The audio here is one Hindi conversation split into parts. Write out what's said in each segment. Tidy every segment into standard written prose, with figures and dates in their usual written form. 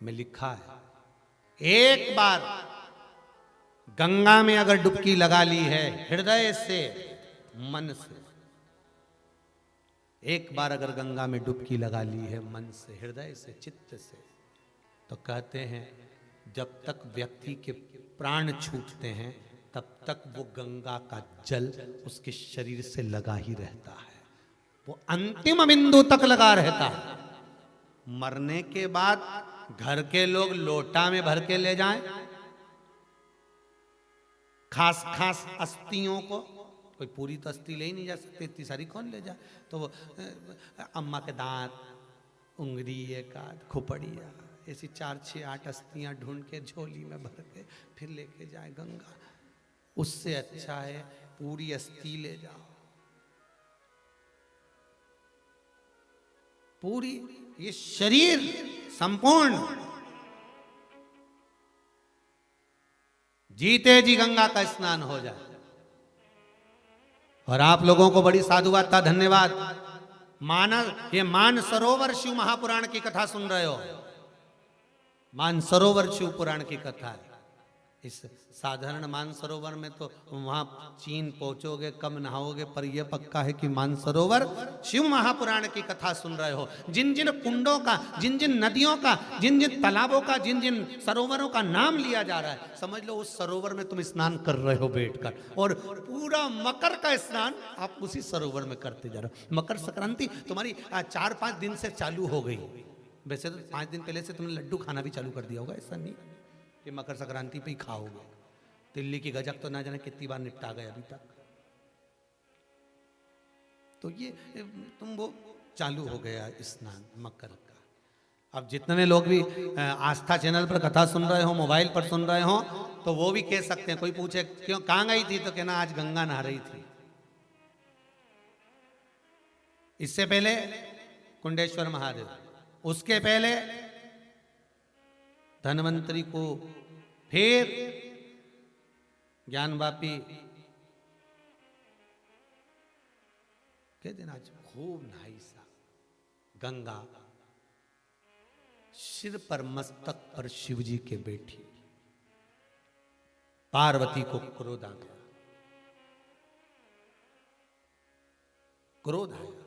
में लिखा है एक बार गंगा में अगर डुबकी लगा ली है हृदय से, मन से, एक बार अगर गंगा में डुबकी लगा ली है मन से, हृदय से, चित्त से, तो कहते हैं जब तक व्यक्ति के प्राण छूटते हैं तब तक वो गंगा का जल उसके शरीर से लगा ही रहता है, वो अंतिम बिंदु तक लगा रहता है। मरने के बाद घर के लोग लोटा में भर के ले जाएं, खास खास अस्थियों को, कोई पूरी तो अस्थि ले ही नहीं जा सकते, इतनी सारी कौन ले जाए, तो वो अम्मा के दांत, उंगली, एक आध खोपड़िया, ऐसी 4, 6, 8 अस्थियां ढूंढ के झोली में भर के फिर लेके जाए गंगा। उससे अच्छा है पूरी अस्थि ले जाओ, पूरी ये शरीर संपूर्ण जीते जी गंगा का स्नान हो जाए। और आप लोगों को बड़ी साधुवाद था, धन्यवाद। ये मान सरोवर शिव महापुराण की कथा सुन रहे हो, मान सरोवर शिव पुराण की कथा है। इस साधारण मानसरोवर में तो वहां चीन पहुंचोगे कम नहाओगे, पर यह पक्का है कि मानसरोवर शिव महापुराण की कथा सुन रहे हो। जिन जिन कुंडों का, जिन जिन नदियों का, जिन जिन तालाबों का, जिन जिन सरोवरों का नाम लिया जा रहा है, समझ लो उस सरोवर में तुम स्नान कर रहे हो बैठकर, और पूरा मकर का स्नान आप उसी सरोवर में करते जा रहे हो। मकर संक्रांति तुम्हारी 4-5 दिन से चालू हो गई। वैसे तो 5 दिन पहले से तुमने लड्डू खाना भी चालू कर दिया होगा, ऐसा नहीं कि मकर संक्रांति पे ही खाओगे। दिल्ली की गजक तो ना जाने कितनी बार निपटा गए अभी तक। तो ये तुम वो चालू हो गया स्नान मकर का। अब जितने लोग भी आस्था चैनल पर कथा सुन रहे हो, मोबाइल पर सुन रहे हो, तो वो भी कह सकते हैं। कोई पूछे क्यों कहाँ गई थी, तो कहना आज गंगा नहा रही थी। इससे पहले कुंडेश्वर महादेव, उसके पहले धनवंतरी को, फिर ज्ञानवापी के दिन आज खूब नहाई सा गंगा, सिर पर मस्तक पर शिवजी के बैठी। पार्वती को क्रोध आ गया, क्रोध आया,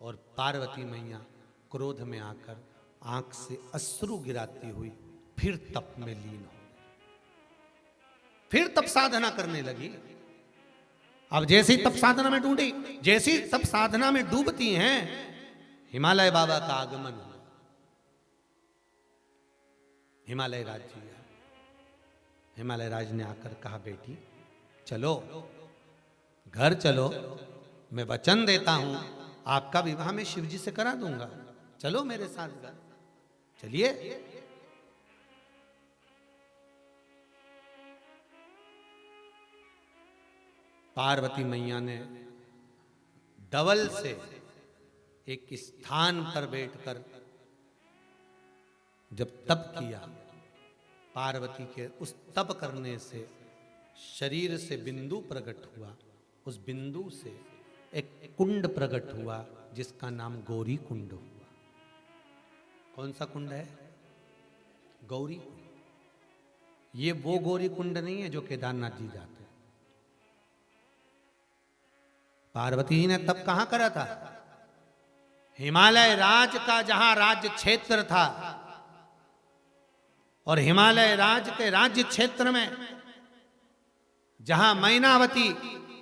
और पार्वती मैया क्रोध में आकर आंख से अश्रु गिराती हुई फिर तप में लीन हो, फिर तप साधना करने लगी। अब जैसी तप साधना में ढूंढी, जैसी तप साधना में डूबती हैं, हिमालय बाबा का आगमन हुआ। हिमालय राज जी आए। हिमालय राज ने आकर कहा बेटी चलो घर चलो, मैं वचन देता हूं आपका विवाह मैं शिवजी से करा दूंगा, चलो मेरे साथ घर चलिए। पार्वती मैया ने डबल से एक स्थान पर बैठकर जब तप किया, पार्वती के उस तप करने से शरीर से बिंदु प्रकट हुआ, उस बिंदु से एक कुंड प्रकट हुआ जिसका नाम गौरी कुंड हुआ। कौन सा कुंड है? गौरी कुंड। ये वो गौरी कुंड नहीं है जो केदारनाथ जी जाते हैं। पार्वती जी ने तप कहां करा था? हिमालय राज का जहां राज्य क्षेत्र था, और हिमालय राज के राज्य क्षेत्र में जहां मैनावती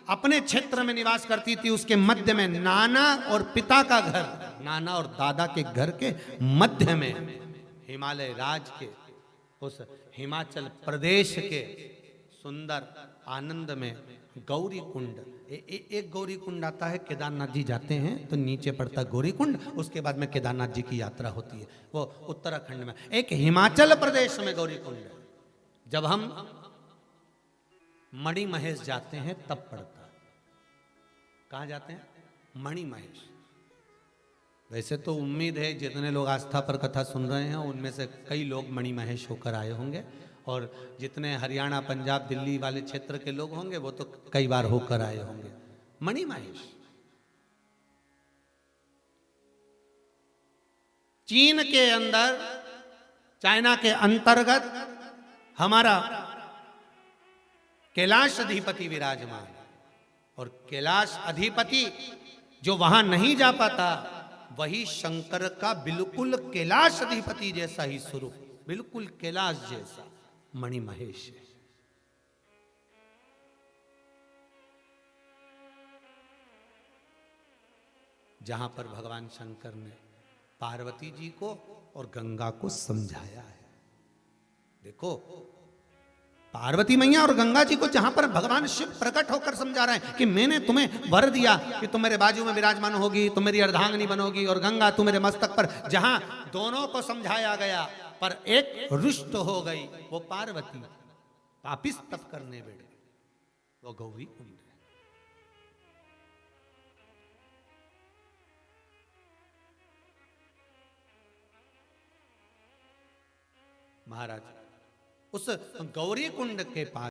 अपने क्षेत्र में निवास करती थी, उसके मध्य में नाना और पिता का घर, नाना और दादा के घर के मध्य में हिमालय राज के उस हिमाचल प्रदेश के सुंदर आनंद में गौरी कुंड, एक गौरी कुंड आता है। केदारनाथ जी जाते हैं तो नीचे पड़ता है गौरी कुंड, उसके बाद में केदारनाथ जी की यात्रा होती है, वो उत्तराखंड में। एक हिमाचल प्रदेश में गौरी कुंड है। जब हम मणि महेश जाते हैं तब पड़ता है। कहाँ जाते हैं? मणि महेश। वैसे तो उम्मीद है जितने लोग आस्था पर कथा सुन रहे हैं उनमें से कई लोग मणि महेश होकर आए होंगे, और जितने हरियाणा पंजाब दिल्ली वाले क्षेत्र के लोग होंगे वो तो कई बार होकर आए होंगे। मणि महेश चीन के अंदर चाइना के अंतर्गत हमारा कैलाश अधिपति विराजमान, और कैलाश अधिपति जो वहां नहीं जा पाता, वही शंकर का बिल्कुल कैलाश अधिपति जैसा ही स्वरूप, बिल्कुल कैलाश जैसा मणि महेश है। जहां पर भगवान शंकर ने पार्वती जी को और गंगा को समझाया है। देखो, पार्वती मैया और गंगा जी को जहां पर भगवान शिव प्रकट होकर समझा रहे हैं कि मैंने तुम्हें वर दिया कि तुम मेरे बाजू में विराजमान होगी, तुम मेरी अर्धांगिनी बनोगी, और गंगा तुम मेरे मस्तक पर, जहां दोनों को समझाया गया पर एक रुष्ट हो गई, वो पार्वती पापिस तप करने बैठे, वो गौरी कुंड है। महाराज, उस गौरी कुंड के पास